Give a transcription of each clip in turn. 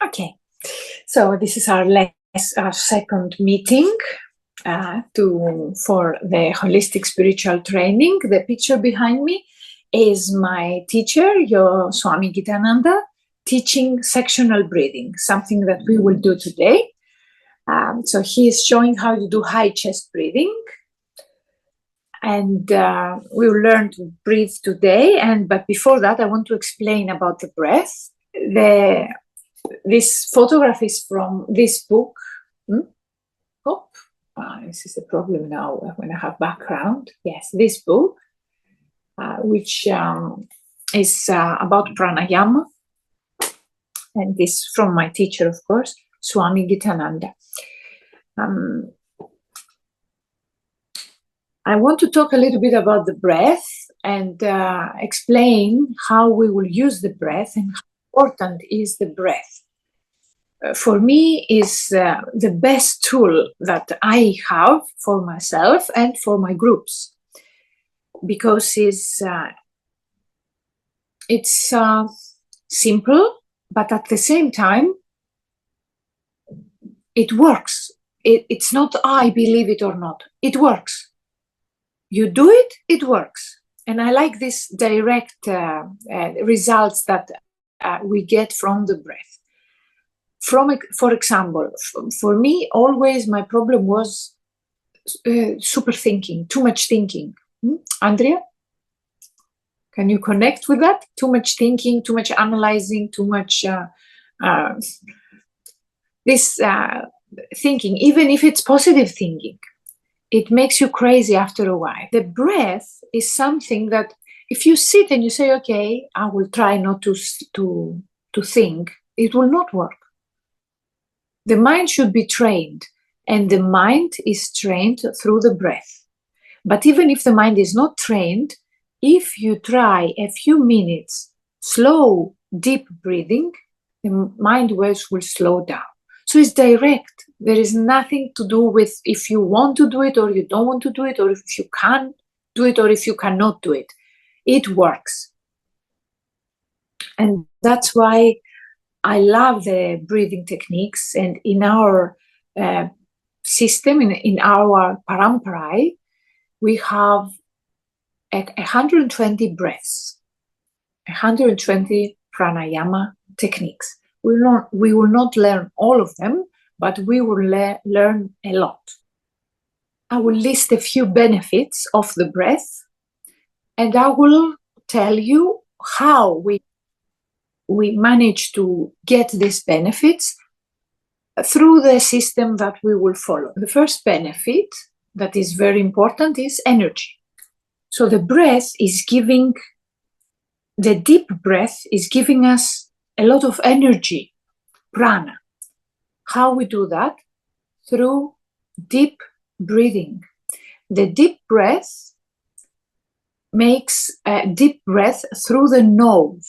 Okay, so this is our second meeting for the holistic spiritual training. The picture behind me is my teacher, your Swami Gitanananda, teaching sectional breathing, something that we will do today. So he is showing how to do high chest breathing. And we will learn to breathe today. But before that, I want to explain about the breath. This photograph is from this book. This is a problem now when I have background. Yes, this book, which is about pranayama. And this from my teacher, of course, Swami Gitanananda. I want to talk a little bit about the breath and explain how we will use the breath and how important is the breath. For me, is the best tool that I have for myself and for my groups, because it's simple, but at the same time, it works. It's not I believe it or not. It works. You do it, it works. And I like this direct results that we get from the breath. For example, for me, always my problem was super thinking, too much thinking. Andrea, can you connect with that? Too much thinking, too much analyzing, too much thinking, even if it's positive thinking. It makes you crazy after a while. The breath is something that if you sit and you say, okay, I will try not to think, it will not work. The mind should be trained, and the mind is trained through the breath. But even if the mind is not trained, if you try a few minutes slow, deep breathing, the mind will slow down. So it's direct. There is nothing to do with if you want to do it or you don't want to do it, or if you can do it or if you cannot do it. It works. And that's why I love the breathing techniques. And in our system, in our parampara, we have 120 breaths, 120 pranayama techniques. We will not learn all of them, but we will learn a lot. I will list a few benefits of the breath, and I will tell you how we manage to get these benefits through the system that we will follow. The first benefit that is very important is energy. So the breath is giving, the deep breath is giving us a lot of energy, prana. How we do that? Through deep breathing. The deep breath makes a deep breath through the nose.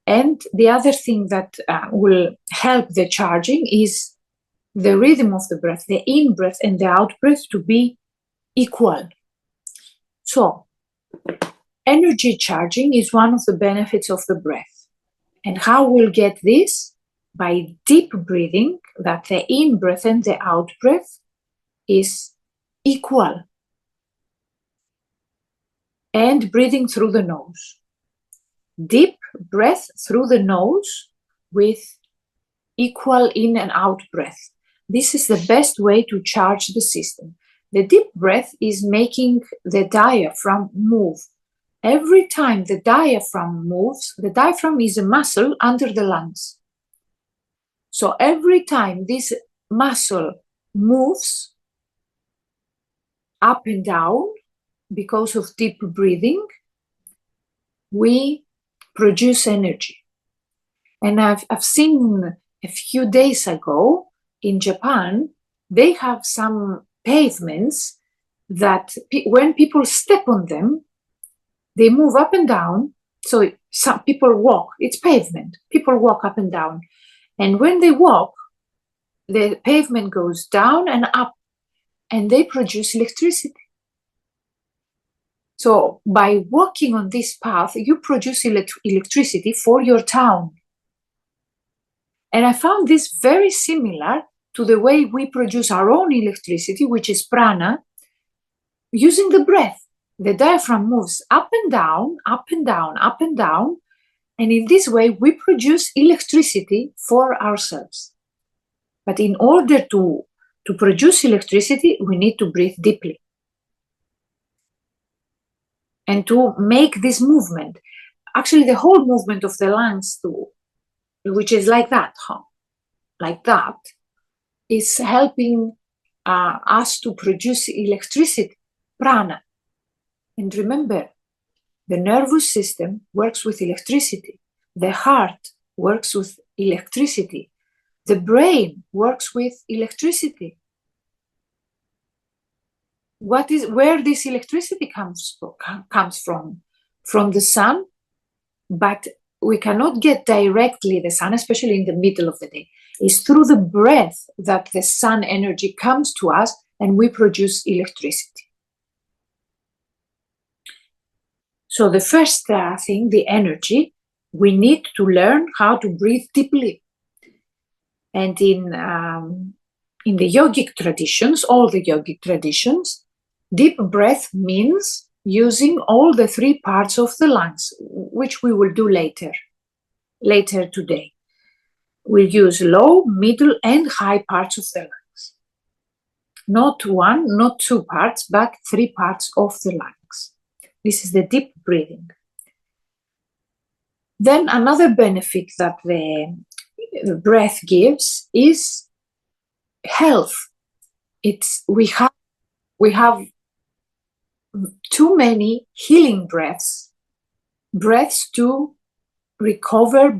And the other thing that will help the charging is the rhythm of the breath, the in-breath and the out-breath to be equal. So, energy charging is one of the benefits of the breath. And how we'll get this? By deep breathing, that the in-breath and the out-breath is equal. And breathing through the nose. Deep breath through the nose with equal in and out breath. This is the best way to charge the system. The deep breath is making the diaphragm move. Every time the diaphragm moves, the diaphragm is a muscle under the lungs. So every time this muscle moves up and down because of deep breathing, we produce energy. And I've seen a few days ago in Japan, they have some pavements that when people step on them, they move up and down. So some people walk, it's pavement. People walk up and down. And when they walk, the pavement goes down and up, and they produce electricity. So by walking on this path, you produce electricity for your town. And I found this very similar to the way we produce our own electricity, which is prana, using the breath. The diaphragm moves up and down, up and down, up and down. And in this way, we produce electricity for ourselves. But in order to produce electricity, we need to breathe deeply. And to make this movement, actually the whole movement of the lungs, which is like that, is helping us to produce electricity, prana. And remember, the nervous system works with electricity. The heart works with electricity. The brain works with electricity. Where this electricity comes from? From the sun, but we cannot get directly the sun, especially in the middle of the day. It's through the breath that the sun energy comes to us and we produce electricity. So the first thing, the energy, we need to learn how to breathe deeply. And in the yogic traditions, all the yogic traditions, deep breath means using all the three parts of the lungs, which we will do later today. We'll use low, middle, and high parts of the lungs. Not one, not two parts, but three parts of the lungs. This is the deep breathing. Then another benefit that the breath gives is health. We have too many healing breaths to recover,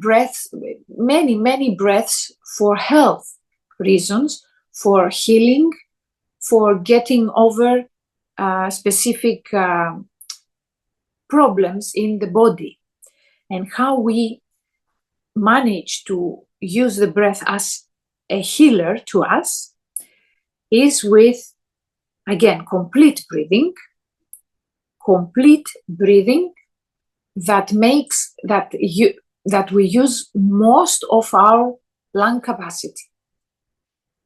many breaths for health reasons, for healing, for getting over specific problems in the body. And how we manage to use the breath as a healer to us is with, again, complete breathing that makes that we use most of our lung capacity.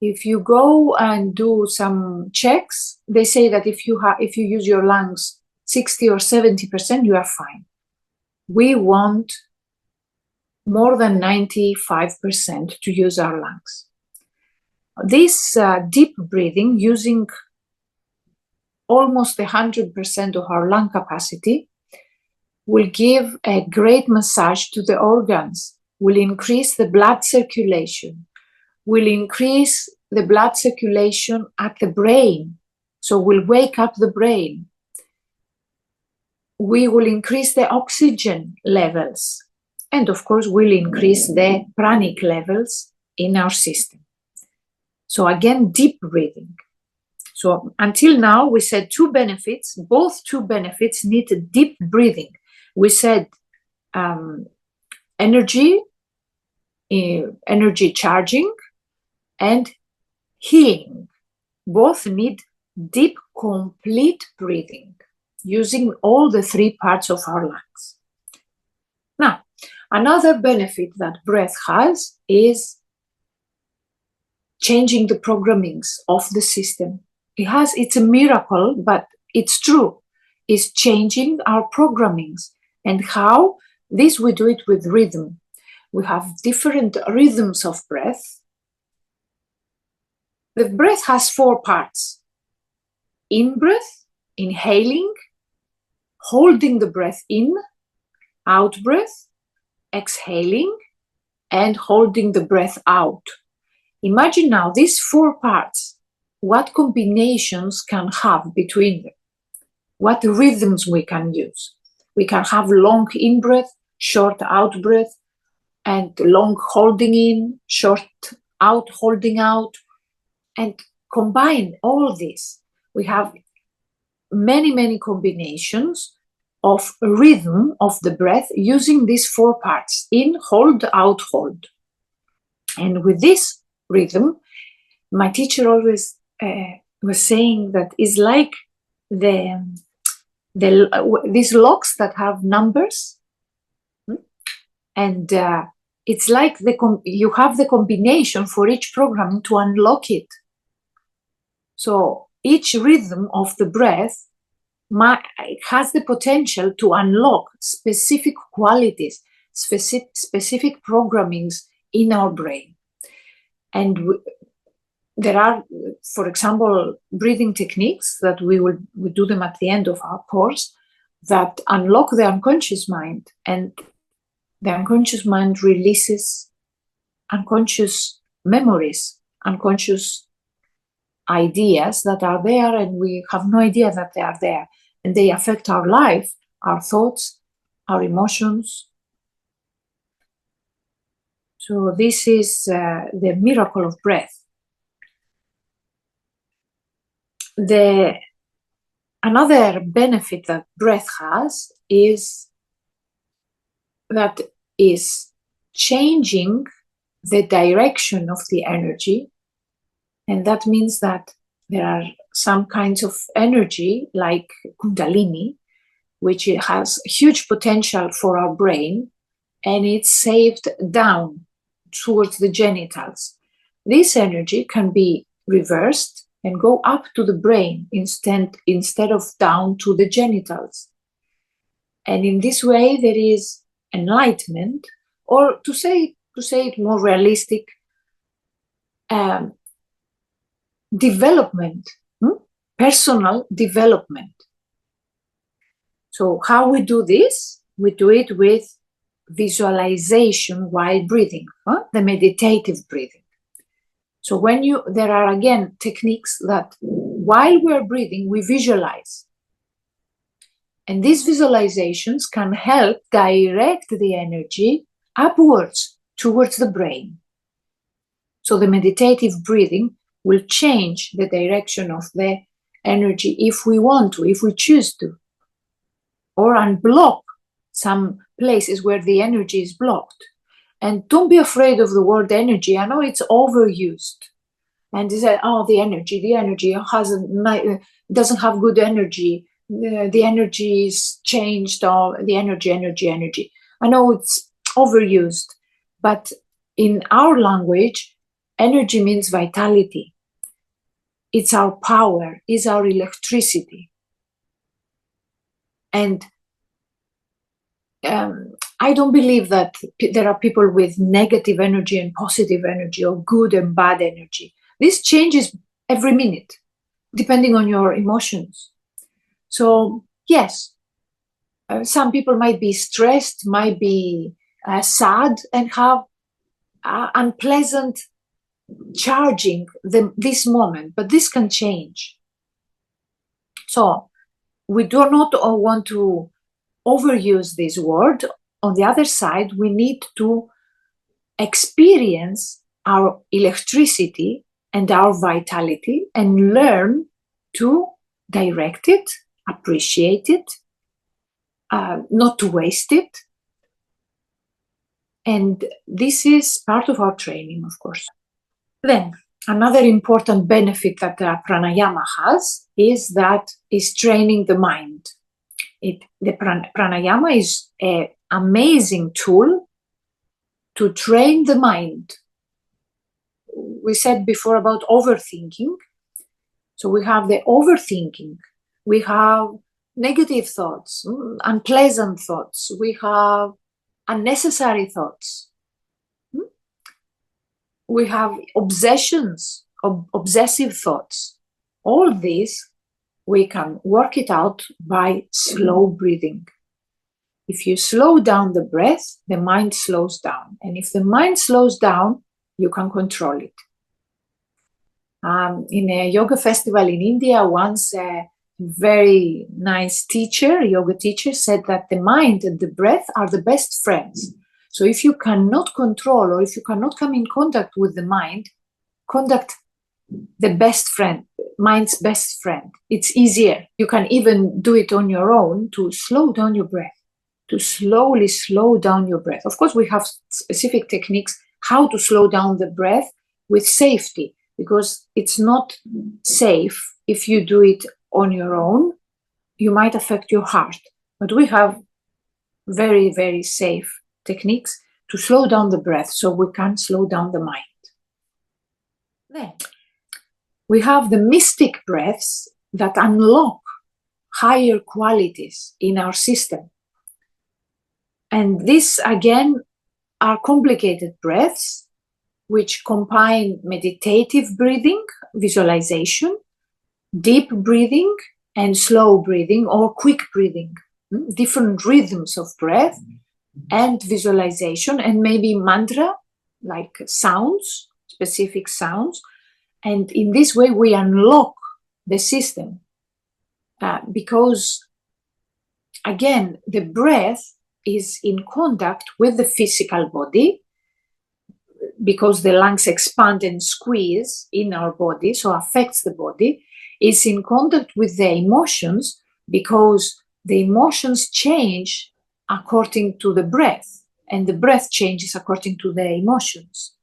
If you go and do some checks, they say that if you use your lungs 60 or 70%, you are fine. We want more than 95% to use our lungs. This deep breathing, using almost 100% of our lung capacity, will give a great massage to the organs, will increase the blood circulation, will increase the blood circulation at the brain, so will wake up the brain. We will increase the oxygen levels, and of course will increase the pranic levels in our system. So again, deep breathing. So until now we said two benefits, both two benefits need deep breathing. We said energy charging and healing. Both need deep, complete breathing, using all the three parts of our lungs. Now, another benefit that breath has is changing the programmings of the system. It's a miracle, but it's true. It's changing our programmings. And how? This we do it with rhythm. We have different rhythms of breath. The breath has four parts. In-breath, inhaling, holding the breath in, out-breath, exhaling, and holding the breath out. Imagine now these four parts, what combinations can have between them, what rhythms we can use. We can have long in-breath, short out-breath, and long holding in, short out, holding out, and combine all this. We have many combinations of rhythm of the breath using these four parts, in, hold, out, hold. And with this rhythm, my teacher always was saying that it's like these locks that have numbers, and it's like you have the combination for each program to unlock it. So each rhythm of the breath has the potential to unlock specific qualities, specific programmings in our brain. And there are, for example, breathing techniques that we do them at the end of our course that unlock the unconscious mind, and the unconscious mind releases unconscious memories, unconscious ideas that are there, and we have no idea that they are there, and they affect our life, our thoughts, our emotions. So this is the miracle of breath. Another benefit that breath has is that is changing the direction of the energy. And that means that there are some kinds of energy like Kundalini, which has huge potential for our brain, and it's saved down towards the genitals. This energy can be reversed and go up to the brain instead of down to the genitals. And in this way, there is enlightenment, or to say it more realistic, development, personal development. So how we do this? We do it with visualization while breathing, the meditative breathing. So there are again techniques that while we're breathing, we visualize. And these visualizations can help direct the energy upwards towards the brain. So the meditative breathing will change the direction of the energy if we want to, if we choose to, or unblock some places where the energy is blocked. And don't be afraid of the word energy. I know it's overused. And they say, oh, the energy doesn't have good energy. The energy is changed, or the energy. I know it's overused, but in our language, energy means vitality. It's our power, it's our electricity. And I don't believe that there are people with negative energy and positive energy, or good and bad energy. This changes every minute, depending on your emotions. So, yes, some people might be stressed, might be sad, and have unpleasant charging this moment, but this can change. So, we do not want to overuse this word. On the other side, we need to experience our electricity and our vitality and learn to direct it, appreciate it, not to waste it. And this is part of our training, of course. Then, another important benefit that pranayama has is training the mind. The pranayama is an amazing tool to train the mind. We said before about overthinking. So we have the overthinking. We have negative thoughts, unpleasant thoughts. We have unnecessary thoughts. We have obsessions, obsessive thoughts. All these, we can work it out by slow breathing. If you slow down the breath, the mind slows down. And if the mind slows down, you can control it. In a yoga festival in India, once a very nice yoga teacher, said that the mind and the breath are the best friends. So if you cannot control, or if you cannot come in contact with the mind, contact the best friend, mind's best friend. It's easier. You can even do it on your own to slow down your breath, to slowly slow down your breath. Of course, we have specific techniques how to slow down the breath with safety, because it's not safe if you do it on your own. You might affect your heart. But we have very, very safe techniques to slow down the breath so we can slow down the mind. Then we have the mystic breaths that unlock higher qualities in our system. And these, again, are complicated breaths which combine meditative breathing, visualization, deep breathing, and slow breathing or quick breathing. Different rhythms of breath and visualization, and maybe mantra, like sounds, specific sounds. And in this way, we unlock the system because, again, the breath is in contact with the physical body because the lungs expand and squeeze in our body, so affects the body. It's in contact with the emotions because the emotions change according to the breath, and the breath changes according to the emotions.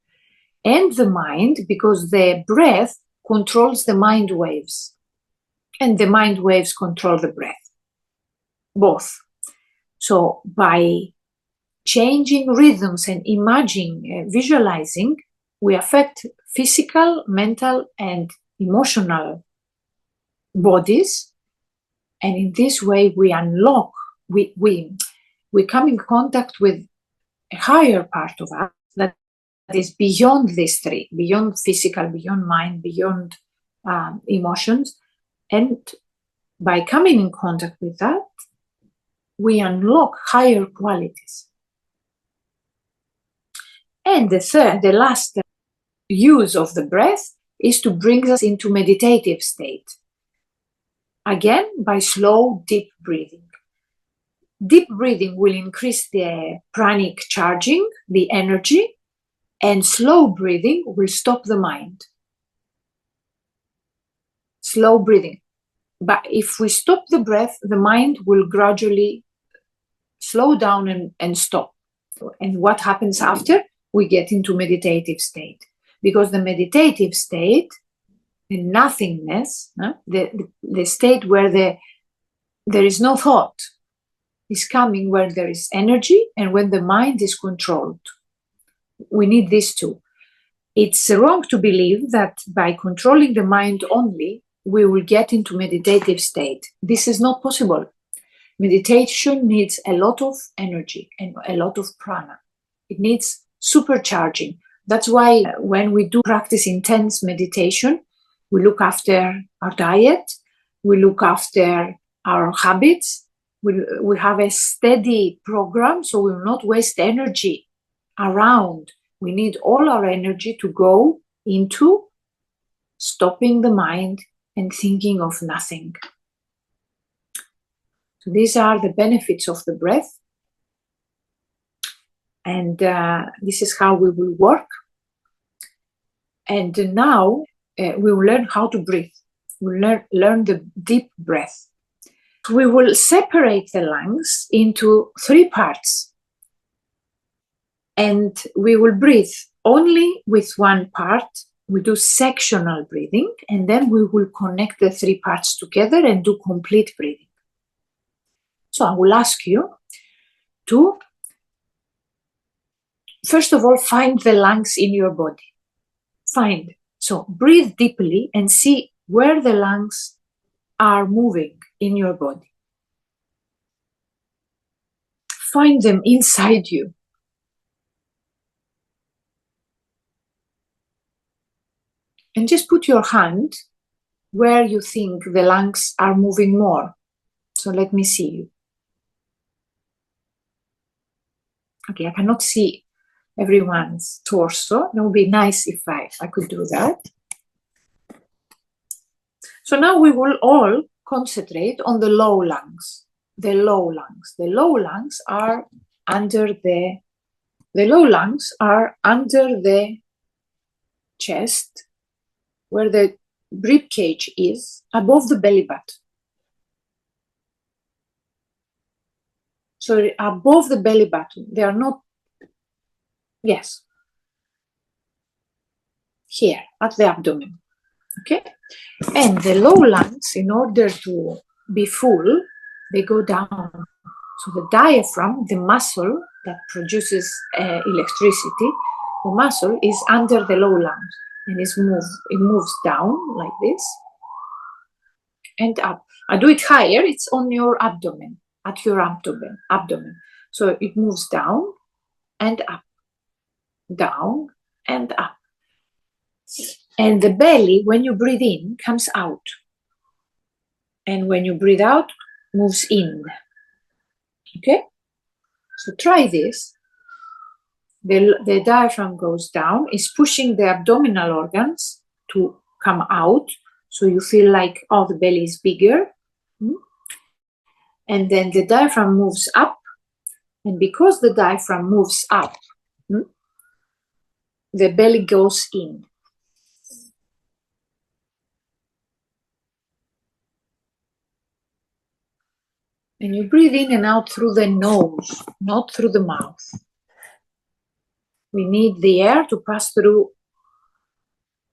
And the mind, because the breath controls the mind waves, and the mind waves control the breath, both. So by changing rhythms and imagining, visualizing, we affect physical, mental, and emotional bodies. And in this way, we unlock, we come in contact with a higher part of us that is beyond these three, beyond physical, beyond mind, beyond emotions. And by coming in contact with that, we unlock higher qualities. And the last use of the breath is to bring us into meditative state. Again, by slow, deep breathing. Deep breathing will increase the pranic charging, the energy, and slow breathing will stop the mind. Slow breathing. But if we stop the breath, the mind will gradually slow down and stop. And what happens after? We get into meditative state. Because the meditative state, the nothingness, the state where there is no thought, is coming where there is energy and when the mind is controlled. We need these two. It's wrong to believe that by controlling the mind only, we will get into meditative state. This is not possible. Meditation needs a lot of energy and a lot of prana. It needs supercharging. That's why when we do practice intense meditation, we look after our diet, we look after our habits, we have a steady program, so we will not waste energy around. We need all our energy to go into stopping the mind and thinking of nothing. So these are the benefits of the breath. And this is how we will work. And now we will learn how to breathe. We'll learn the deep breath. We will separate the lungs into 3 parts. And we will breathe only with one part. We do sectional breathing, and then we will connect the 3 parts together and do complete breathing. So I will ask you to, first of all, find the lungs in your body. Find. So breathe deeply and see where the lungs are moving in your body. Find them inside you. And just put your hand where you think the lungs are moving more. So let me see you. Okay, I cannot see everyone's torso. It would be nice if I could do that. So now we will all concentrate on the low lungs. The low lungs. The low lungs are under the chest, where the rib cage is, above the belly button. So above the belly button, they are not, yes, here at the abdomen, okay? And the low lungs, in order to be full, they go down. So the diaphragm, the muscle that produces electricity, the muscle is under the low lungs, and it moves down like this and up. I do it higher, it's on your abdomen, at your abdomen. So it moves down and up, down and up. And the belly, when you breathe in, comes out. And when you breathe out, moves in. Okay? So try this. The diaphragm goes down, is pushing the abdominal organs to come out. So you feel like, oh, the belly is bigger. And then the diaphragm moves up. And because the diaphragm moves up, the belly goes in. And you breathe in and out through the nose, not through the mouth. We need the air to pass through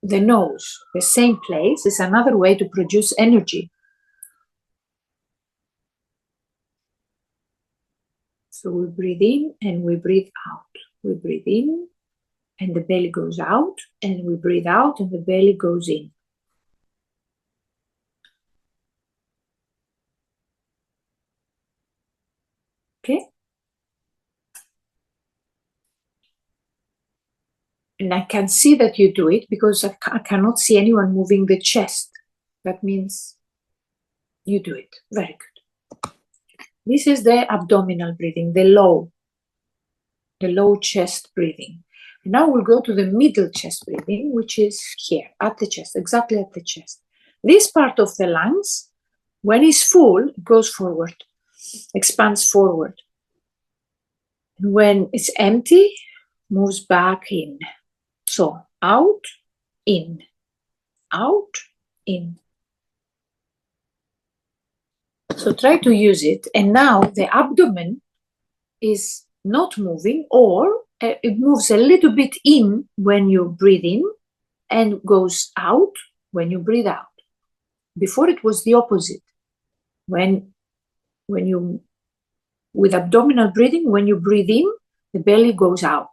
the nose. The same place is another way to produce energy. So we breathe in and we breathe out. We breathe in and the belly goes out, and we breathe out and the belly goes in. Okay? And I can see that you do it because I cannot see anyone moving the chest. That means you do it. Very good. This is the abdominal breathing, the low chest breathing. And now we'll go to the middle chest breathing, which is here, at the chest, exactly at the chest. This part of the lungs, when it's full, it goes forward, expands forward. And when it's empty, moves back in. So out, in, out, in. So try to use it. And now the abdomen is not moving, or it moves a little bit in when you breathe in and goes out when you breathe out. Before it was the opposite. When you, with abdominal breathing, when you breathe in, the belly goes out.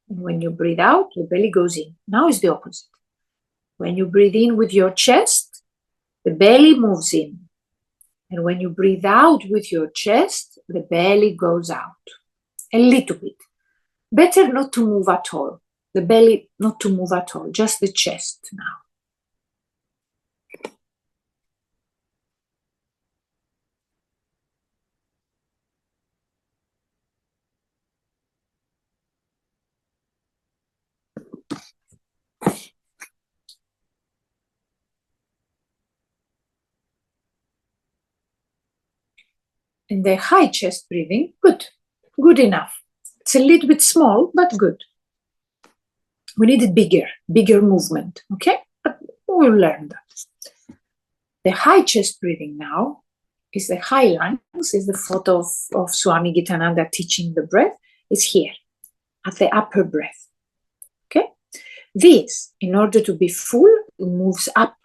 And when you breathe out, the belly goes in. Now it's the opposite. When you breathe in with your chest, the belly moves in. And when you breathe out with your chest, the belly goes out. A little bit. Better not to move at all. The belly not to move at all, just the chest now. And the high chest breathing, good enough. It's a little bit small, but good. We need it bigger movement, okay? But we'll learn that. The high chest breathing now is the high lungs, is the photo of Swami Gitanananda teaching the breath, is here, at the upper breath, okay? This, in order to be full, it moves up.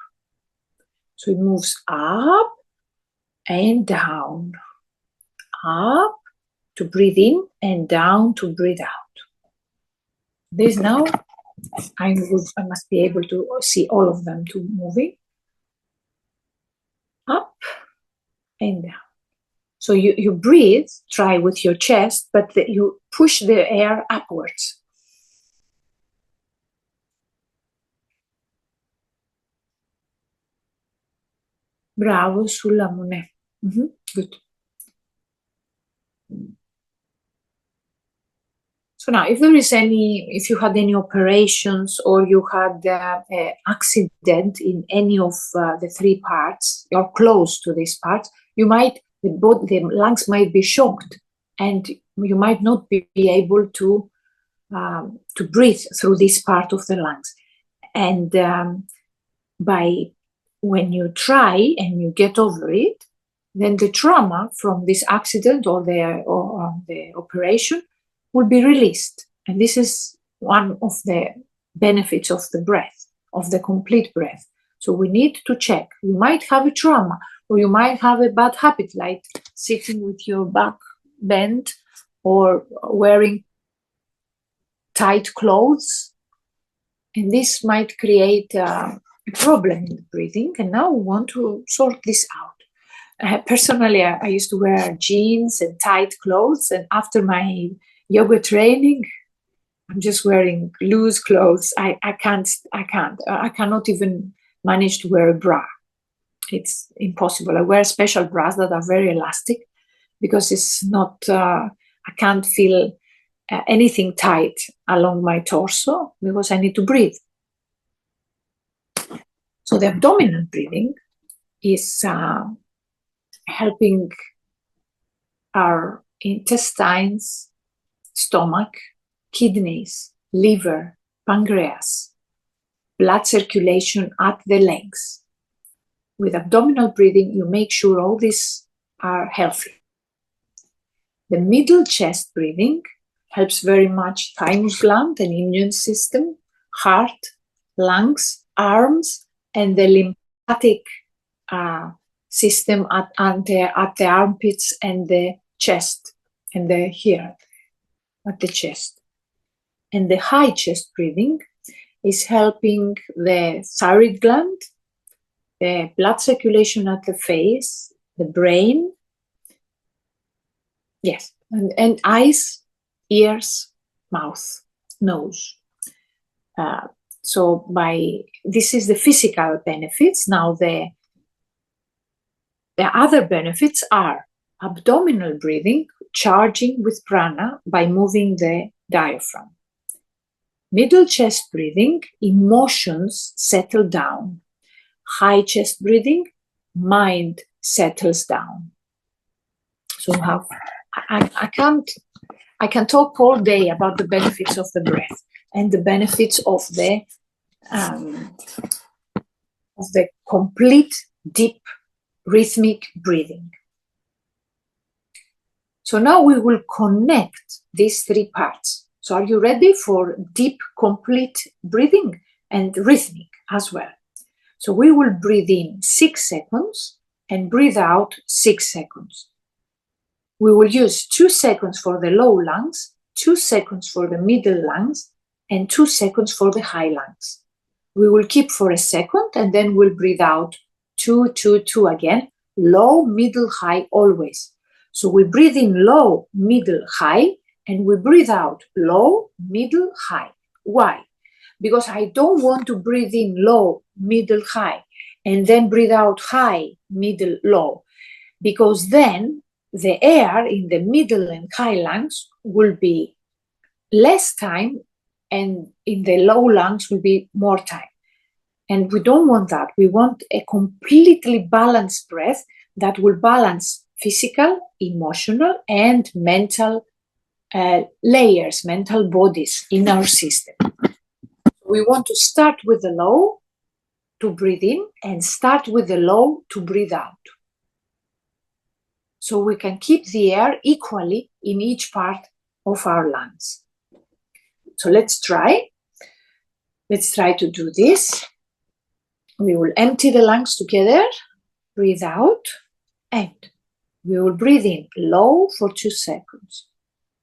So it moves up and down. Up to breathe in and down to breathe out. This now, I must be able to see all of them to moving. Up and down. So you breathe, try with your chest, but you push the air upwards. Bravo, Sulamune. Good. So now, if you had any operations or you had an accident in any of the three parts or close to these parts, the lungs might be shocked, and you might not be able to breathe through this part of the lungs. And when you try and you get over it, then the trauma from this accident or the operation will be released. And this is one of the benefits of the breath, of the complete breath. So we need to check. You might have a trauma, or you might have a bad habit, like sitting with your back bent or wearing tight clothes. And this might create a problem in the breathing. And now we want to sort this out. Personally, I used to wear jeans and tight clothes. And after my yoga training, I'm just wearing loose clothes. I cannot even manage to wear a bra. It's impossible. I wear special bras that are very elastic because it's not, I can't feel anything tight along my torso because I need to breathe. So the abdominal breathing is helping our intestines, stomach, kidneys, liver, pancreas, blood circulation at the legs. With abdominal breathing, you make sure all these are healthy. The middle chest breathing helps very much thymus gland and immune system, heart, lungs, arms, and the lymphatic system at the armpits and the chest, and here at the chest. And the high chest breathing is helping the thyroid gland, the blood circulation at the face, the brain, yes, and eyes, ears, mouth, nose. So this is the physical benefits. Now the other benefits are abdominal breathing, charging with prana by moving the diaphragm. Middle chest breathing, emotions settle down. High chest breathing, mind settles down. So I can talk all day about the benefits of the breath and the benefits of the complete deep rhythmic breathing. So now we will connect these three parts. So are you ready for deep, complete breathing and rhythmic as well? So we will breathe in 6 seconds and breathe out 6 seconds. We will use 2 seconds for the low lungs, 2 seconds for the middle lungs, and 2 seconds for the high lungs. We will keep for a second and then we'll breathe out 2, 2, 2 again, low, middle, high, always. So we breathe in low, middle, high, and we breathe out low, middle, high. Why? Because I don't want to breathe in low, middle, high, and then breathe out high, middle, low, because then the air in the middle and high lungs will be less time, and in the low lungs will be more time. And we don't want that. We want a completely balanced breath that will balance physical, emotional, and mental layers, mental bodies in our system. We want to start with the low to breathe in and start with the low to breathe out. So we can keep the air equally in each part of our lungs. So let's try. Let's try to do this. We will empty the lungs together, breathe out, and we will breathe in low for 2 seconds,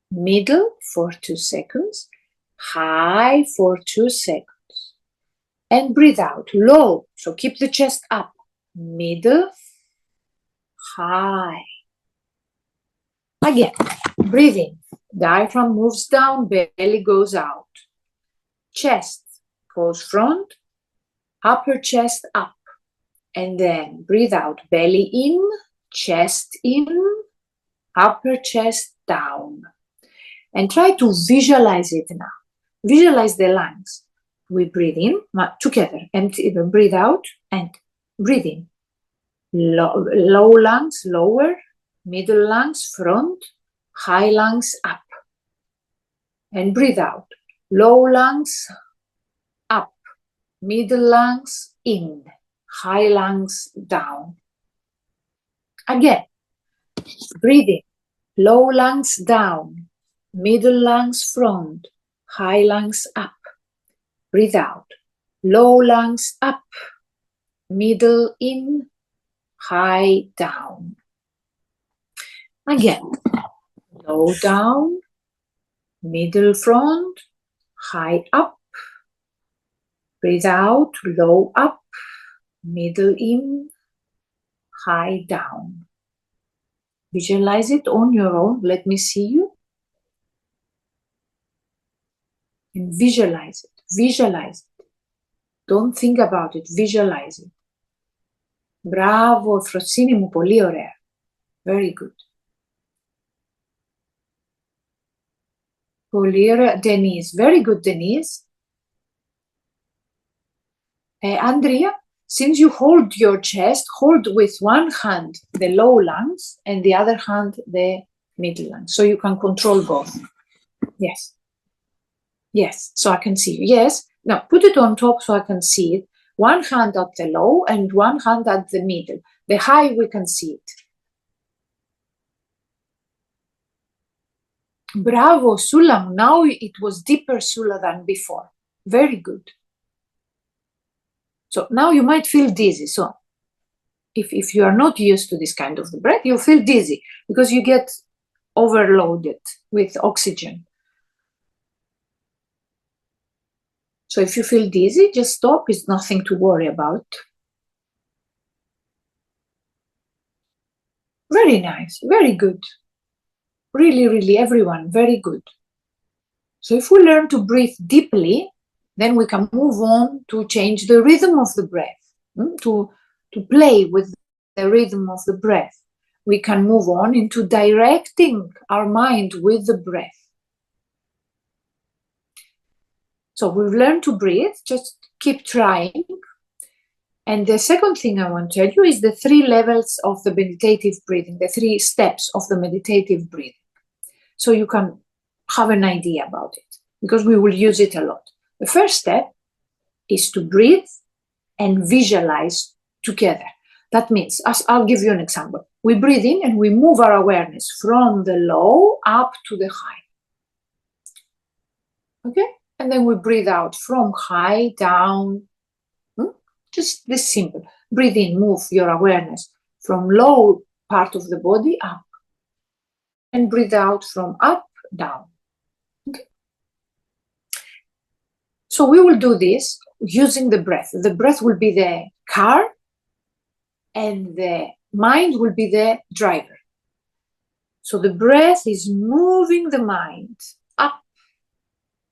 middle for 2 seconds, high for 2 seconds, and breathe out low. So keep the chest up, middle, high. Again, breathe in, diaphragm moves down, belly goes out, chest goes front, upper chest up, and then breathe out, belly in, chest in, upper chest down. And try to visualize it now. Visualize the lungs. We breathe in together, empty, breathe out, and breathe in. Low lungs lower, middle lungs front, high lungs up. And breathe out. Low lungs up, middle lungs in, high lungs down. Again, breathe in. Low lungs down, middle lungs front, high lungs up. Breathe out. Low lungs up, middle in, high down. Again, low down, middle front, high up. Breathe out, low up, middle in, high down. Visualize it on your own. Let me see you. And visualize it. Visualize it. Don't think about it. Visualize it. Bravo, Frosini μου, πολύ ωραία. Very good. Πολύ ωραία. Denise. Very good, Denise. Andrea, since you hold your chest, hold with one hand the low lungs and the other hand the middle lungs. So you can control both. Yes. Yes, so I can see you. Yes. Now put it on top so I can see it. One hand at the low and one hand at the middle. The high, we can see it. Bravo, Sulam. Now it was deeper, Sula, than before. Very good. So now you might feel dizzy. So if you are not used to this kind of the breath, you'll feel dizzy because you get overloaded with oxygen. So if you feel dizzy, just stop. It's nothing to worry about. Very nice. Very good. Really, really, everyone, very good. So if we learn to breathe deeply, then we can move on to change the rhythm of the breath, to play with the rhythm of the breath. We can move on into directing our mind with the breath. So we've learned to breathe, just keep trying. And the second thing I want to tell you is the 3 levels of the meditative breathing, the 3 steps of the meditative breathing. So you can have an idea about it, because we will use it a lot. The first step is to breathe and visualize together. That means, as I'll give you an example. We breathe in and we move our awareness from the low up to the high. Okay? And then we breathe out from high down. Just this simple. Breathe in, move your awareness from low part of the body up. And breathe out from up, down. Okay? So we will do this using the breath. The breath will be the car and the mind will be the driver. So the breath is moving the mind up,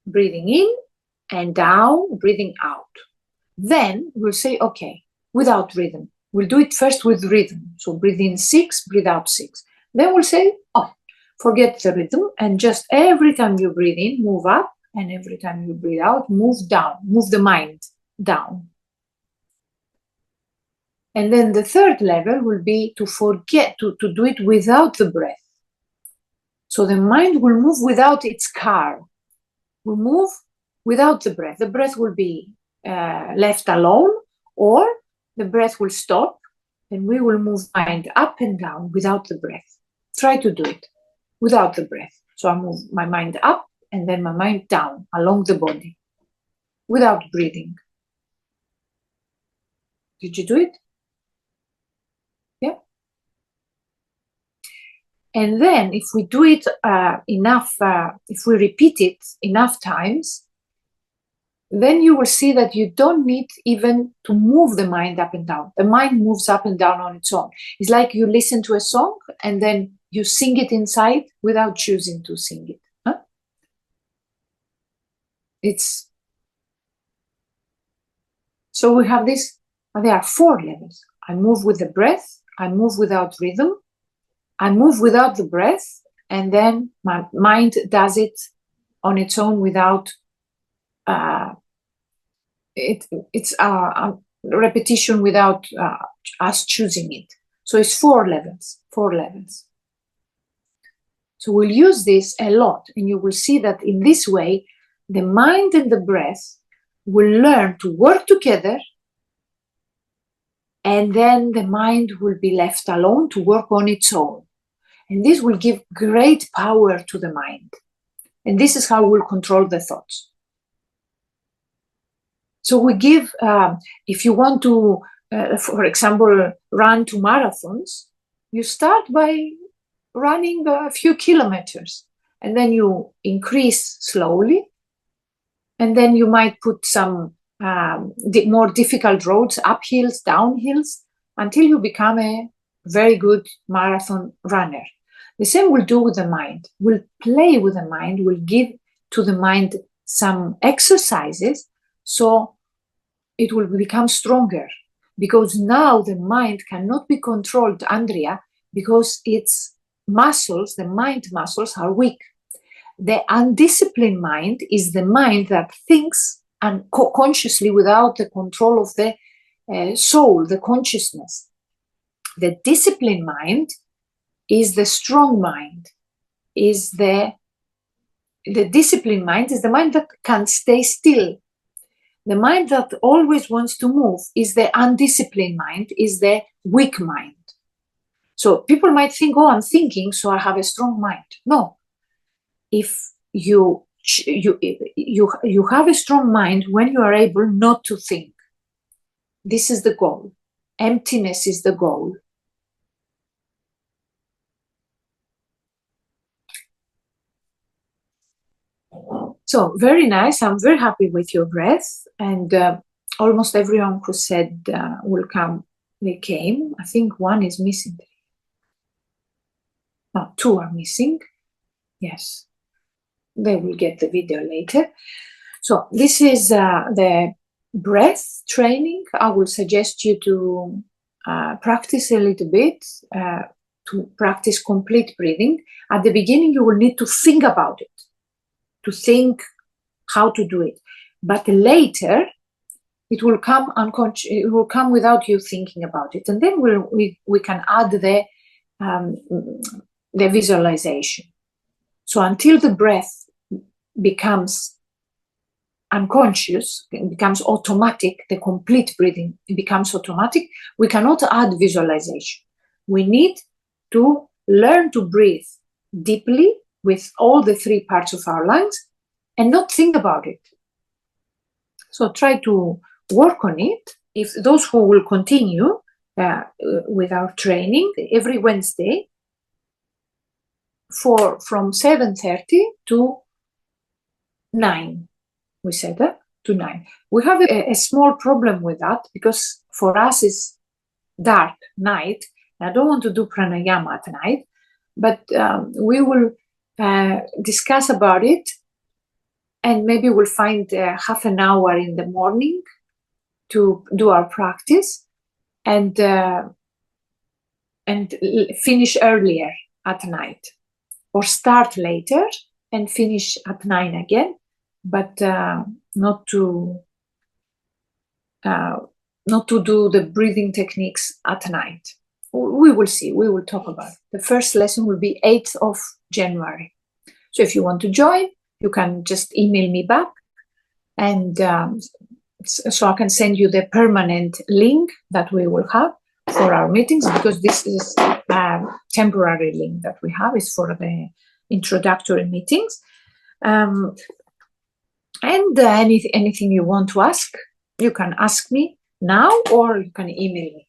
breathing in and down, breathing out. Then we'll say, okay, without rhythm. We'll do it first with rhythm. So breathe in 6, breathe out 6. Then we'll say, oh, forget the rhythm and just every time you breathe in, move up, and every time you breathe out, move down, move the mind down. And then the third level will be to forget, to do it without the breath. So the mind will move without its car, will move without the breath. The breath will be left alone, or the breath will stop and we will move mind up and down without the breath. Try to do it without the breath. So I move my mind up and then my mind down along the body without breathing. Did you do it? Yeah. And then if we do it enough, if we repeat it enough times, then you will see that you don't need even to move the mind up and down. The mind moves up and down on its own. It's like you listen to a song and then you sing it inside without choosing to sing it. Huh? So we have this, there are 4 levels. I move with the breath, I move without rhythm, I move without the breath, and then my mind does it on its own without it's a repetition without us choosing it. So it's 4 levels, 4 levels. So we'll use this a lot, and you will see that in this way, the mind and the breath will learn to work together, and then the mind will be left alone to work on its own. And this will give great power to the mind. And this is how we'll control the thoughts. So we give, if you want to, for example, run 2 marathons, you start by running a few kilometers, and then you increase slowly, and then you might put some more difficult roads, uphills, downhills, until you become a very good marathon runner. The same we'll do with the mind. We'll play with the mind, we'll give to the mind some exercises so it will become stronger. Because now the mind cannot be controlled, Andrea, because its muscles, the mind muscles, are weak. The undisciplined mind is the mind that thinks consciously without the control of the soul, the consciousness. The disciplined mind is the strong mind, is the disciplined mind is the mind that can stay still. The mind that always wants to move is the undisciplined mind, is the weak mind. So people might think, oh, I'm thinking, so I have a strong mind. No. If you have a strong mind when you are able not to think. This is the goal. Emptiness is the goal. So very nice. I'm very happy with your breath, and almost everyone who said will come, they came. I think one is missing. No, two are missing. Yes, they will get the video later. So this is the breath training. I will suggest you to practice a little bit, to practice complete breathing. At the beginning, you will need to think about it, to think how to do it. But later, it will come unconscious. It will come without you thinking about it, and then we can add the visualization. So until the breath becomes unconscious, it becomes automatic, the complete breathing becomes automatic, we cannot add visualization. We need to learn to breathe deeply with all the three parts of our lungs and not think about it. So try to work on it. If those who will continue with our training every Wednesday from 7:30 to 9, we said that, to 9. We have a small problem with that because for us it's dark night. I don't want to do pranayama at night, but we will discuss about it, and maybe we'll find half an hour in the morning to do our practice, and finish earlier at night, or start later and finish at 9 again, but not to do the breathing techniques at night. We will see. We will talk about it. The first lesson will be 8th of January. So if you want to join, you can just email me back, and so I can send you the permanent link that we will have for our meetings, because this is a temporary link that we have is for the introductory meetings. And anything you want to ask, you can ask me now, or you can email me.